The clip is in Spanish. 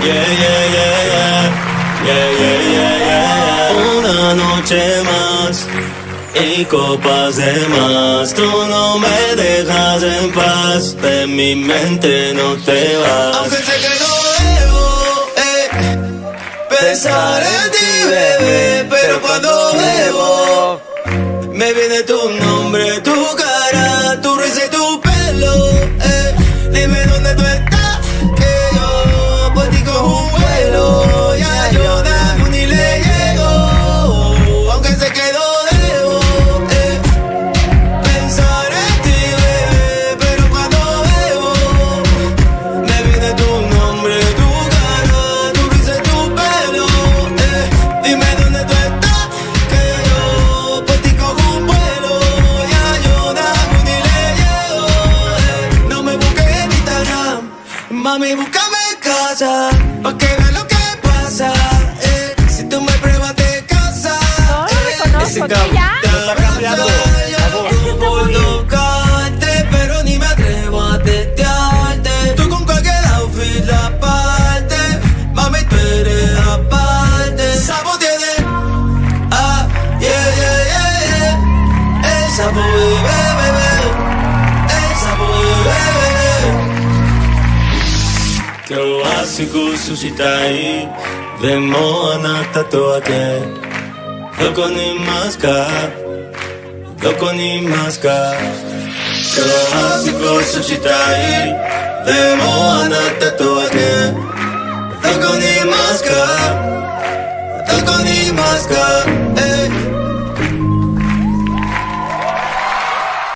Yeah, yeah, yeah, yeah. Yeah, yeah, yeah, yeah. Una noche más y copas de más. Tú no me dejas en paz, de mi mente no te vas. Aunque sé que no debo pensar en ti, bebé, pero cuando bebo me viene tu nombre, tu cara, tu risa y tu pelo. Dime dónde tú estás, que yo por ti cojo un vuelo. Ya yo ni le llego, aunque sé que no debo pensar en ti, bebé, pero cuando bebo me viene tu nombre, tu cara, tu risa y tu pelo. Dime dónde tú estás, que yo por ti cojo un vuelo. Ya yo ni le llego. No me busques en Instagram, mami, búscame en casa, pa' que veas lo que pasa. Si tú me pruebas te casas. No lo reconozco, ¿qué ya? Yo por tocarte, pero ni me atrevo a testearte. Tú con cualquier outfit la parte, mami, tú eres aparte. Sapo tiene, yeah, yeah, yeah, yeah. El sapo bebé, bebé. El sapo bebé, bebé. Classico suscitai Demona tatuaje Doko ni maska Doko ni maska Classico suscitai Demona tatuaje Doko ni maska Doko ni maska